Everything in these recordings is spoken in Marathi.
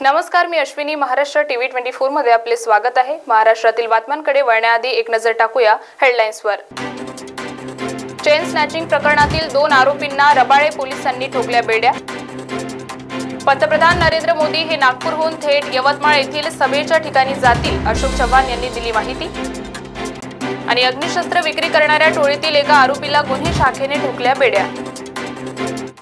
नमस्कार, मी अश्विनी. महाराष्ट्र टीव्ही 24 मध्ये आपले स्वागत आहे. महाराष्ट्रातील बातम्यांकडे वळण्याआधी एक नजर टाकूया हेडलाईन्सवर. चेन स्नॅचिंग प्रकरणातील 2 आरोपींना रबाळे पोलिसांनी ठोकल्या बेड्या. पंतप्रधान नरेंद्र मोदी हे नागपूरहून थेट यवतमाळ येथील सभेच्या ठिकाणी जातील, अशोक चव्हाण यांनी दिली माहिती. आणि अग्निशस्त्र विक्री करणाऱ्या टोळीतील एका आरोपीला गुन्हे शाखेने ठोकल्या बेड्या.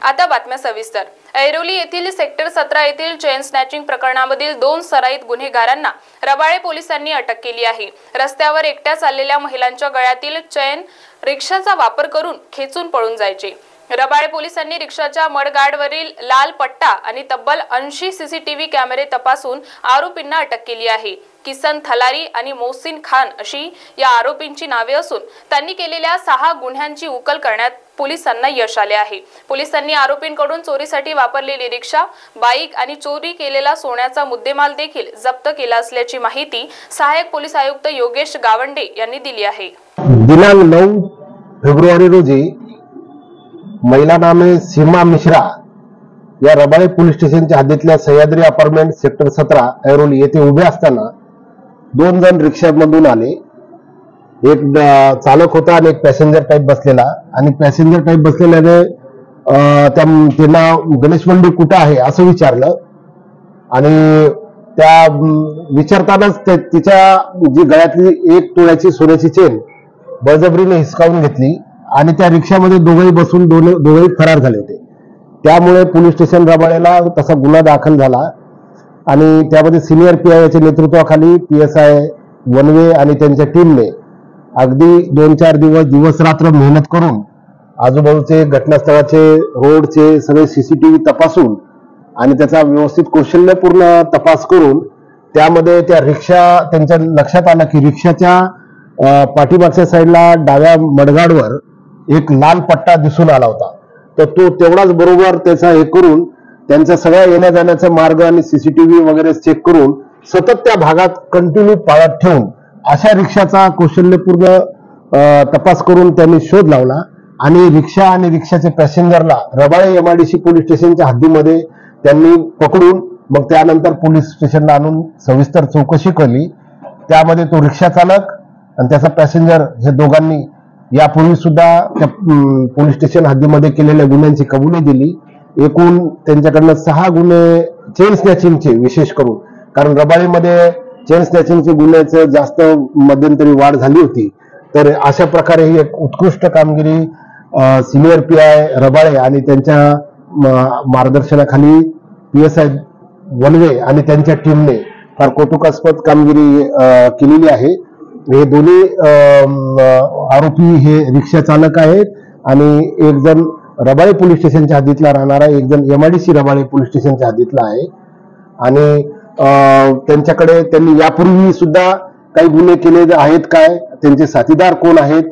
आता बातम्या सविस्तर. ऐरोली येथील सेक्टर 17 येथील चेन स्नॅचिंग प्रकरणामधील 2 सराईत गुन्हेगारांना रबाळे पोलिसांनी अटक केली आहे. रस्त्यावर एकट्या चाललेल्या महिलांच्या गळ्यातील चेन रिक्षाचा वापर करून खेचून पळून जायचे. रबाळे पोलिसांनी रिक्षाच्या मडगार्डवरील लाल पट्टा आणि तब्बल 80 सीसीटीव्ही कॅमेरे तपासून आरोपींना अटक केली आहे. किसन थलारी आणि मोहसिन खान अशी या आरोपींची नावे असून त्यांनी केलेल्या 6 गुन्ह्यांची उकल करण्यात पोलिसांना यश आले आहे. पोलिसांनी आरोपींकडून चोरीसाठी वापरलेली रिक्षा, बाईक आणि चोरी केलेला सोन्याचा मुद्देमाल देखील जप्त केला असल्याची माहिती सहाय्यक पोलीस आयुक्त योगेश गावंडे यांनी दिली आहे. दिनांक 9 फेब्रुवारी रोजी महिला नामे सीमा मिश्रा या रबाळे पोलीस स्टेशनच्या हद्दीतल्या सह्याद्री अपार्टमेंट सेक्टर 17 ऐरोली येथे उभे असताना 2 जण रिक्षामधून आले. एक चालक होता आणि एक पॅसेंजर टाईप बसलेला. आणि पॅसेंजर टाईप बसलेल्याने त्यांना गणेश मंदिर कुठं आहे असं विचारलं. आणि त्या विचारतानाच तिच्या जी गळ्यातली 1 तोळ्याची सोन्याची चेन बळजबरीने हिसकावून घेतली आणि त्या रिक्षामध्ये दोघेही बसून दोघेही फरार झाले होते. त्यामुळे पोलीस स्टेशन रबाळेला तसा गुन्हा दाखल झाला आणि त्यामध्ये सिनियर पीआयच्या नेतृत्वाखाली PSI वनवे आणि त्यांच्या टीमने अगदी 2-4 दिवस रात्र मेहनत करून आजूबाजूचे घटनास्थळाचे, रोडचे सगळे सीसीटीव्ही तपासून आणि त्याचा व्यवस्थित कौशल्यपूर्ण तपास करून त्यामध्ये त्या रिक्षा त्यांच्या लक्षात आलं की रिक्षाच्या पाठीमागच्या साईडला डाव्या मडगाडवर एक लाल पट्टा दिसून आला होता. तर तो तेवढाच बरोबर त्याचा हे करून त्यांचा सगळ्या येण्या जाण्याचा मार्ग आणि सीसीटीव्ही वगैरे चेक करून सतत त्या भागात कंटिन्यू पाळत ठेवून अशा रिक्षाचा कौशल्यपूर्ण तपास करून त्यांनी शोध लावला आणि रिक्षा आणि रिक्षाच्या पॅसेंजरला रबाळे MIDC पोलीस स्टेशनच्या हद्दीमध्ये त्यांनी पकडून मग त्यानंतर पोलीस स्टेशनला आणून सविस्तर चौकशी केली. त्यामध्ये तो रिक्षा चालक आणि त्याचा पॅसेंजर हे दोघांनी यापूर्वी सुद्धा त्या पोलीस स्टेशन हद्दीमध्ये केलेल्या गुन्ह्यांची कबुली दिली. एकूण त्यांच्याकडनं 6 गुन्हे चेन स्नॅचिंगचे विशेष करून, कारण रबाळेमध्ये चेन स्नॅचिंगचे गुन्ह्याचं जास्त मध्यंतरी वाढ झाली होती. तर अशा प्रकारे ही एक उत्कृष्ट कामगिरी सिनियर PI रबाळे आणि त्यांच्या मार्गदर्शनाखाली PSI वनवे आणि त्यांच्या टीमने फार कौतुकास्पद कामगिरी केलेली आहे. हे दोन्ही आरोपी हे रिक्षा चालक आहेत आणि एक जण रबाळे पोलीस स्टेशनच्या हद्दीतला राहणारा, एक जण MIDC रबाळे पोलीस स्टेशनच्या हद्दीतला आहे. आणि त्यांच्याकडे त्यांनी यापूर्वी सुद्धा काही गुन्हे केले आहेत काय, त्यांचे साथीदार कोण आहेत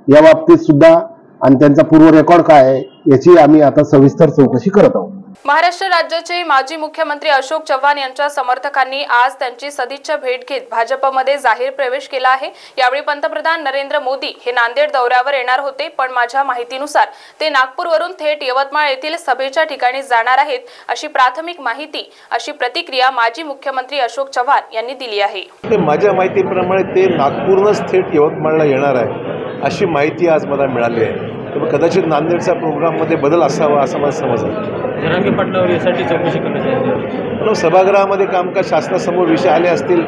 या बाबतीत सुद्धा आणि त्यांचा पूर्व रेकॉर्ड काय आहे याची आम्ही आता सविस्तर चौकशी करत आहोत. महाराष्ट्र राज्याचे माजी मुख्यमंत्री अशोक चव्हाण यांच्या समर्थकांनी आज त्यांची सदिच्छा भेट घेत भाजपमध्ये जाहीर प्रवेश केला आहे. यावेळी पंतप्रधान नरेंद्र मोदी हे नांदेड दौऱ्यावर येणार होते, पण माझ्या माहितीनुसार ते नागपूरवरून थेट यवतमाळ येथील सभेच्या ठिकाणी जाणार आहेत, अशी प्राथमिक माहिती, अशी प्रतिक्रिया माजी मुख्यमंत्री अशोक चव्हाण यांनी दिली आहे. माझ्या माहितीप्रमाणे ते नागपूरनंच थेट यवतमाळला येणार आहे अशी माहिती आज मला मिळाली आहे. कदाचित नांदेडचा प्रोग्राममध्ये बदल असावा असं मला समज आहे. जरांगे पाटलावर यासाठी चौकशी करण्याची सभागृहामध्ये कामकाज शासनासमोर विषय आले असतील,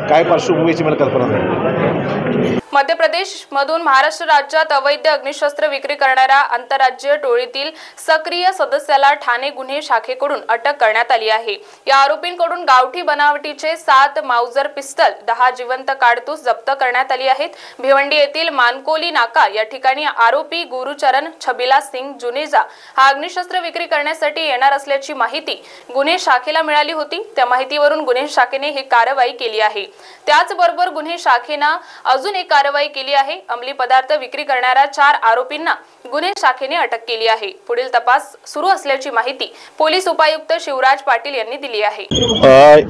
काय पार्श्वभूमीची मला कल्पना नाही. मध्य प्रदेश मधून महाराष्ट्र राज्यात अवैध अग्निशस्त्र विक्री करणाऱ्या आंतरराज्यीय टोळीतील सक्रिय सदस्याला ठाणे गुन्हे शाखेकडून अटक करण्यात आली आहे. या आरोपींकडून गावठी बनावटीचे 7 माउजर पिस्टल, 10 जिवंत काडतूस जप्त करण्यात आली आहेत. भिवंडी येथील मानकोली नाका या ठिकाणी आरोपी गुरुचरण छबिला सिंग जुनेजा हा अग्निशस्त्र विक्री करण्यासाठी येणार असल्याची माहिती गुन्हे शाखेला मिळाली होती. त्या माहितीवरून गुन्हे शाखेने ही कारवाई केली आहे. त्याचबरोबर गुन्हे शाखेने अजून एक कारवाई केली आहे. अंमली पदार्थ विक्री करणाऱ्या 4 आरोपींना गुन्हे शाखेने अटक केली आहे. पुढील तपास सुरू असल्याची माहिती पोलीस उपायुक्त शिवराज पाटील यांनी दिली आहे.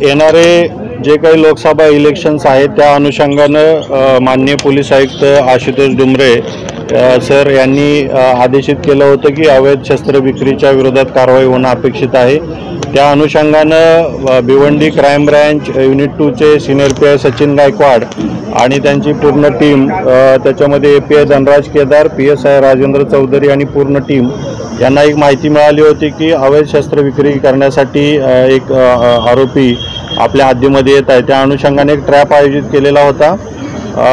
येणारे जे काही लोकसभा इलेक्शन्स आहेत त्या अनुषंगानं माननीय पोलीस आयुक्त आशुतोष डुमरे सर यांनी आदेशित केलं होतं की अवैध शस्त्र विक्रीच्या विरोधात कारवाई होणं अपेक्षित आहे। त्या अनुषंगानं भिवंडी क्राईम ब्रँच युनिट 2चे सिनियर PI सचिन गायकवाड आणि त्यांची पूर्ण टीम, त्याच्यामध्ये API धनराज केदार, PSI राजेंद्र चौधरी आणि पूर्ण टीम यांना एक माहिती मिळाली होती की अवैध शस्त्र विक्री करण्यासाठी एक आरोपी आपल्या हद्दीमध्ये येत आहे। त्या अनुषंगाने एक ट्रॅप आयोजित केलेला होता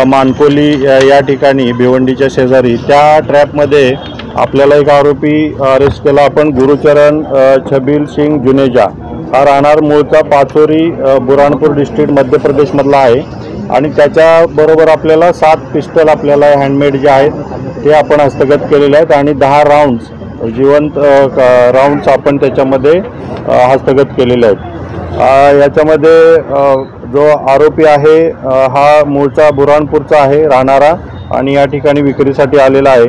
मानकोली या ठिकाणी भिवंडीच्या शेजारी। त्या ट्रॅपमध्ये आपल्याला एक आरोपी अरेस्ट केला आपण, गुरुचरण छबील सिंग जुनेजा। हा राहणार मूळचा पाचोरी बुरानपूर डिस्ट्रिक्ट मध्य प्रदेशमधला आहे आणि त्याच्याबरोबर आपल्याला 7 पिस्टल आपल्याला हँडमेड जे आहेत ते आपण हस्तगत केलेले आहेत आणि 10 राऊंड्स जिवंत राऊंड्स आपण त्याच्यामध्ये हस्तगत केलेले आहेत। याच्यामध्ये जो आरोपी आहे हा मूळचा बुरानपूरचा आहे राहणारा आणि या ठिकाणी विक्रीसाठी आलेला आहे।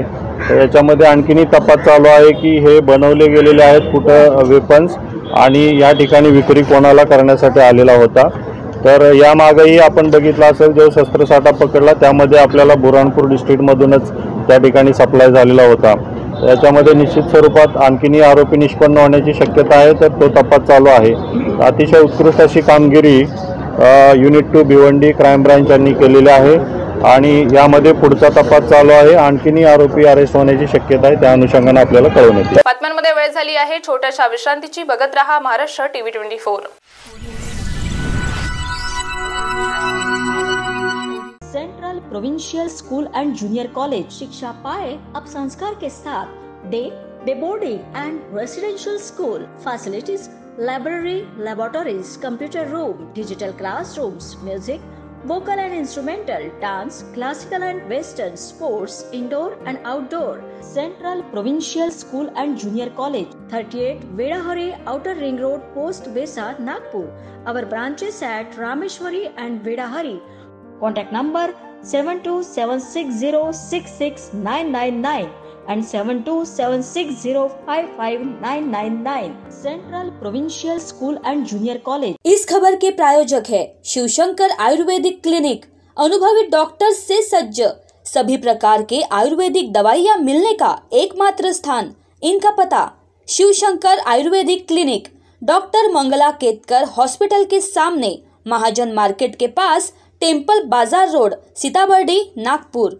तर याच्यामध्ये आणखीनही तपास चालू आहे की हे बनवले गेलेले आहेत कुठं वेपन्स आणि या ठिकाणी विक्री कोणाला करण्यासाठी आलेला होता। तर यामागेही आपण बघितलं असेल जो शस्त्रसाठा पकडला त्यामध्ये आपल्याला बुरानपूर डिस्ट्रिक्टमधूनच त्या ठिकाणी सप्लाय झालेला होता। याच्यामध्ये निश्चित स्वरूपात आणखीनही आरोपी निष्पन्न होण्याची शक्यता आहे, तर तो तपास चालू आहे। अतिशय उत्कृष्ट अशी कामगिरी युनिट 2 भिवंडी क्राईम ब्रँच यांनी केलेली आहे आणि यामध्ये पुढचा तपास चालू आहे। आणखीनही आरोपी अरेस्ट होण्याची शक्यता आहे, त्या अनुषंगाने आपल्याला कळवण्यात येईल। बातम्यांमध्ये वेळ झाली आहे छोट्याशा विश्रांतीची। बघत रहा Maharashtra TV 24। Central provincial school end junior college शिक्षा पाए अब संस्कार के साथ day boarding end residential school facilities, library, laboratories, computer room, digital classrooms, music, vocal and instrumental, dance, classical and western, sports, indoor and outdoor. Central Provincial School and Junior College, 38 Vedahari, Outer Ring Road, Post Besa, Nagpur. Our branches at Rameshwari and Vedahari. Contact number 7276066999 and 7276055999. Central Provincial School and Junior College. इस खबर के प्रायोजक है शिवशंकर आयुर्वेदिक क्लिनिक। अनुभवी डॉक्टर से सज्ज, सभी प्रकार के आयुर्वेदिक दवाइयाँ मिलने का एकमात्र स्थान। इनका पता Shivshankar Ayurvedic clinic, doctor Mangala Ketkar hospital के सामने, महाजन मार्केट के पास, टेम्पल बाजार रोड, सीताबर्डी, नागपुर।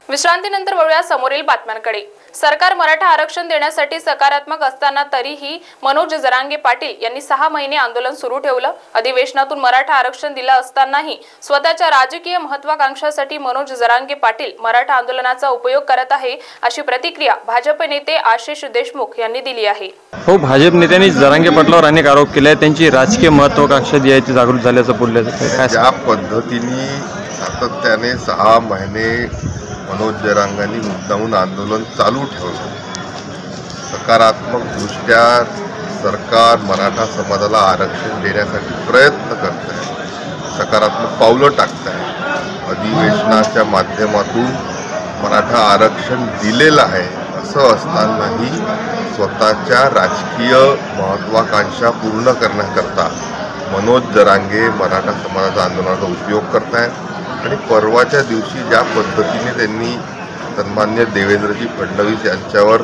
विश्रांतीनंतर वळूया समोरील बातम्यांकडे। सरकार मराठा आरक्षण देण्यासाठी सकारात्मक असताना तरीही मनोज जरांगे पाटील यांनी 6 महिने आंदोलन सुरू ठेवलं। अधिवेशनातून मराठा आरक्षण दिलं असतानाही स्वतःच्या राजकीय महत्त्वाकांक्षासाठी मनोज जरांगे पाटील मराठा आंदोलनाचा उपयोग करत आहे, अशी प्रतिक्रिया भाजप नेते आशिष देशमुख यांनी दिली आहे। हो, भाजप नेत्यांनी जरांगे पाटलावर अनेक आरोप केले आहेत, त्यांची राजकीय महत्त्वाकांक्षा जी आहे ती जागृत झाल्याचं बोलले जाते। ज्या पद्धतीने सातत्याने 6 महिने मनोज जरांगांनी मुद्दामून आंदोलन चालू ठेवलं, सकारात्मक दृष्ट्या सरकार मराठा समाजाला आरक्षण देण्यासाठी प्रयत्न करत आहे, सकारात्मक पावलं टाकत आहे, अधिवेशनाच्या माध्यमातून मराठा आरक्षण दिलेलं आहे, असं असतानाही स्वतःच्या राजकीय महत्त्वाकांक्षा पूर्ण करण्याकरता मनोज जरांगे मराठा समाजाच्या आंदोलनाचा उपयोग करत आहेत। आणि परवाच्या दिवशी ज्या पद्धतीने त्यांनी सन्मान्य देवेंद्रजी फडणवीस यांच्यावर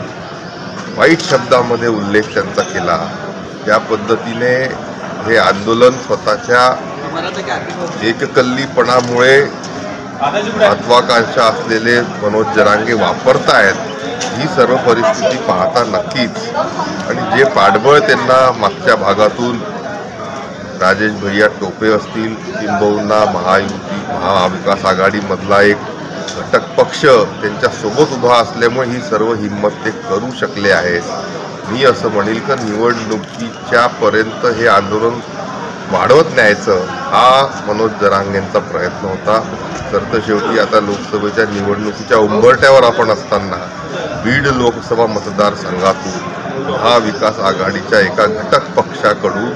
वाईट शब्दामध्ये उल्लेख त्यांचा केला, त्या पद्धतीने हे आंदोलन स्वतःच्या एककल्लीपणामुळे महत्त्वाकांक्षा असलेले मनोज जरांगे वापरतायत, ही सर्व परिस्थिती पाहता नक्कीच आणि जे पाठबळ त्यांना मागच्या भागातून राजेश भैया टोपे असतील, किंबहुना महाविकास आघाडीमधला एक घटक पक्ष त्यांच्यासोबत उभा असल्यामुळे ही सर्व हिंमत ते करू शकले आहेत। मी असं म्हणेल की निवडणुकीच्या पर्यंत हे आंदोलन वाढवत न्यायचं हा मनोज जरांगेंचा प्रयत्न होता। तर शेवटी आता लोकसभेच्या निवडणुकीच्या उंबरठ्यावर आपण असताना बीड लोकसभा मतदारसंघातून महाविकास आघाडीच्या एका घटक पक्षाकडून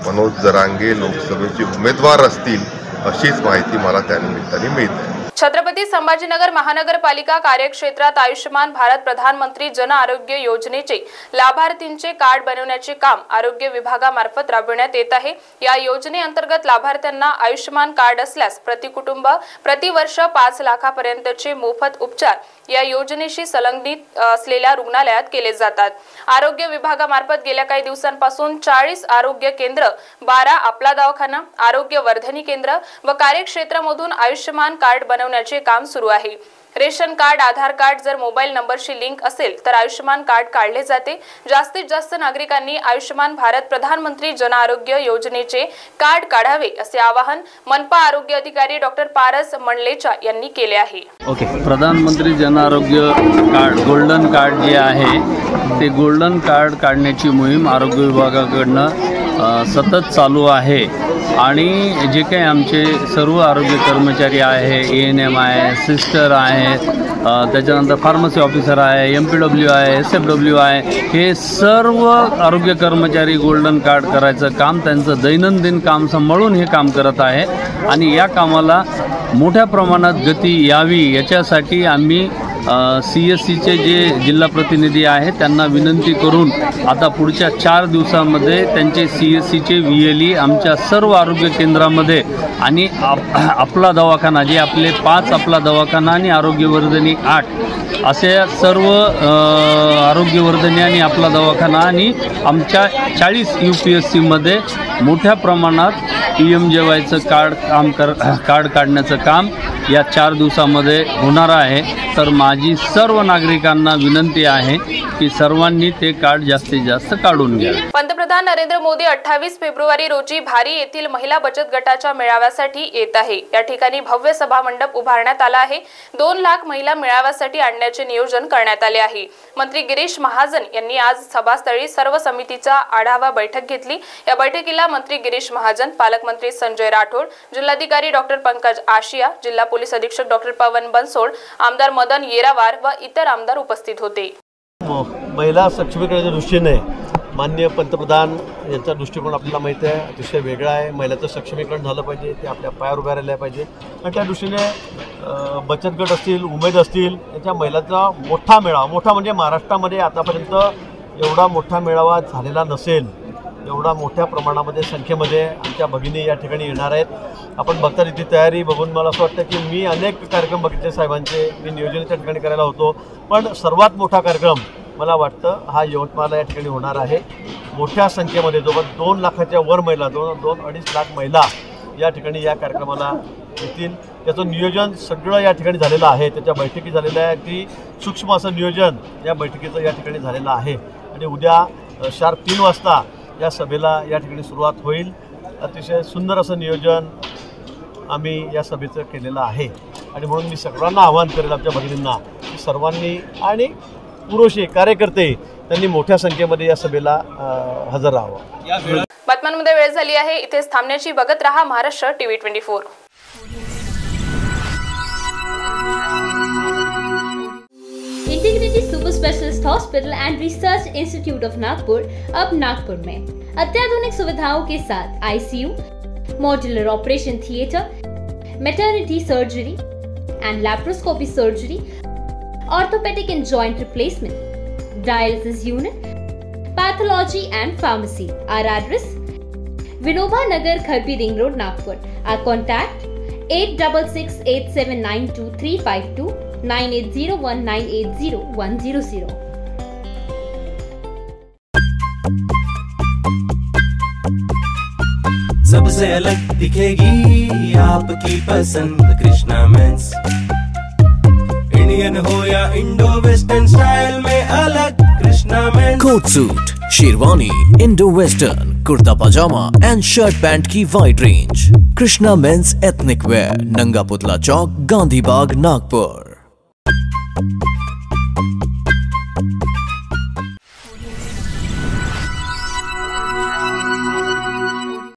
मनोज जरांगे लोकसभेचे उमेदवार असतील, अशीच माहिती मला त्यानिमित्ताने मिळते। छत्रपती संभाजीनगर महानगरपालिका कार्यक्षेत्रात आयुष्यमान भारत प्रधानमंत्री जन आरोग्य योजनेचे लाभार्थींचे कार्ड बनवण्याचे काम आरोग्य विभागामार्फत राबविण्यात येत आहे। या योजनेअंतर्गत लाभार्थ्यांना आयुष्यमान कार्ड असल्यास प्रति कुटुंब प्रतिवर्ष 5 लाखापर्यंतचे मोफत उपचार या योजनेशी संलग्नित असलेल्या रुग्णालयात केले जातात। आरोग्य विभागामार्फत गेल्या काही दिवसांपासून 40 आरोग्य केंद्र, 12 आपला दवाखाना, आरोग्य वर्धनी केंद्र व कार्यक्षेत्रामधून आयुष्यमान कार्ड बनवण्याचे काम सुरू आहे। रेशन कार्ड, आधार कार्ड जर मोबाईल नंबरशी लिंक असेल तर आयुष्यमान कार्ड काढले जाते। जास्तीत जास्त नागरिकांनी आयुष्यमान भारत प्रधानमंत्री जन आरोग्य योजनेचे कार्ड काढावे असे आवाहन मनपा आरोग्य अधिकारी डॉक्टर पारस मंडलेचा यांनी केले आहे। प्रधानमंत्री Jan Arogya card, golden card जे आहे ते गोल्डन कार्ड काढण्याची मोहीम आरोग्य विभागाकडून सतत चालू आहे आणि जे काही आमचे सर्व आरोग्य कर्मचारी आहे, ANM आहे, सिस्टर आहेत, त्याच्यानंतर फार्मसी ऑफिसर आहे, MPW आहे, SFW आहे, हे सर्व आरोग्य कर्मचारी गोल्डन कार्ड करायचं काम त्यांचं दैनंदिन काम सांभाळून हे काम करत आहे आणि या कामाला मोठ्या प्रमाणात गती यावी याच्यासाठी आम्ही CSCचे जे जिल्हा प्रतिनिधी आहेत त्यांना विनंती करून आता पुढच्या 4 दिवसांमध्ये त्यांचे CSCचे VLE आमच्या सर्व आरोग्य केंद्रामध्ये आणि आपला दवाखाना जे आपले 5 आपला दवाखाना आणि आरोग्यवर्धनी 8 असे सर्व आरोग्यवर्धनी आणि आपला दवाखाना आणि आमच्या 40 UPSCमध्ये मोठ्या प्रमाणात PMJYचं कार्ड काढण्याचं काम या 4 दिवसामध्ये होणार आहे। तर माझी सर्व नागरिकांना विनंती आहे की सर्वांनी ते कार्ड जास्तीत जास्त काढून घ्या। पंतप्रधान नरेंद्र मोदी 28 फेब्रुवारी रोजी भारी येथील महिला बचत गटाच्या मेळाव्यासाठी येत आहे। या ठिकाणी भव्य सभा मंडप उभारण्यात आला आहे। 2 लाख महिला मेळाव्यासाठी आणण्याचे नियोजन करण्यात आले आहे। मंत्री गिरीश महाजन यांनी आज सभास्थळी सर्व समितीचा आढावा बैठक घेतली। या बैठकीला मंत्री गिरीश महाजन, पालकमंत्री संजय राठोड, जिल्हाधिकारी डॉक्टर पंकज आशिया, जिल्हा पोलीस अधीक्षक डॉक्टर पवन बनसोड, आमदार मदन येरावार व इतर आमदार उपस्थित होते। महिला सक्षमीकरणाच्या दृष्टीने माननीय पंतप्रधान यांचा दृष्टिकोन आपल्याला माहीत आहे, अतिशय वेगळा आहे। महिलाचं सक्षमीकरण झालं पाहिजे, ते आपल्या पायावर उभ्या राहिल्या पाहिजे आणि त्या दृष्टीने बचत गट असतील, उमेद असतील, याच्या महिलांचा मोठा मेळावा, मोठा म्हणजे महाराष्ट्रामध्ये आतापर्यंत एवढा मोठा मेळावा झालेला नसेल, एवढा मोठ्या प्रमाणामध्ये संख्येमध्ये आमच्या भगिनी या ठिकाणी येणार आहेत। आपण बघता इथे तयारी बघून मला असं वाटतं की मी अनेक कार्यक्रम बघितले साहेबांचे, मी नियोजनाच्या ठिकाणी करायला होतो, पण सर्वात मोठा कार्यक्रम मला वाटतं हा यवतमाळला या ठिकाणी होणार आहे। मोठ्या संख्येमध्ये जवळपास 2 लाखाच्या वर महिला, 2-2.5 लाख महिला या ठिकाणी या कार्यक्रमाला येतील। त्याचं नियोजन सगळं या ठिकाणी झालेलं आहे, त्याच्या बैठकी झालेल्या आहे, ती सूक्ष्म असं नियोजन या बैठकीचं या ठिकाणी झालेलं आहे आणि उद्या शार्प 3 वाजता या सभेला या ठिकाणी सुरुवात होईल। अतिशय सुंदर असं नियोजन आम्ही या सभेचं केलेलं आहे आणि म्हणून मी सगळ्यांना आवाहन करेल आमच्या भगिनींना की सर्वांनी आणि पुरुष कार्यकर्ते त्यांनी मोठ्या संख्येमध्ये या सभेला हजर राहावं। बातम्यांमध्ये वेळ झाली आहे, इथेच थांबण्याची। बघत रहा Maharashtra TV 24। Integrity super specialist hospital and research institute of Nagpur अब नागपुर में अत्याधुनिक सुविधाओं के साथ ICU, modular operation theatre, maternity surgery and laparoscopy surgery, orthopaedic and joint replacement, dialysis unit, pathology and pharmacy. Our address Vinoba Nagar, Kharbi ring road, Nagpur. Our contact 8668792352 9801980100। सबसे अलग दिखेगी आपकी पसंद कृष्णा मेंस। इंडियन हो या इंडो वेस्टर्न स्टाइल में अलग Krishna men's. Coat suit, sherwani, Indo western, kurta pyjama and shirt pant की wide range. Krishna men's ethnic wear, Nanga Putla चौक, गांधी बाग, नागपुर।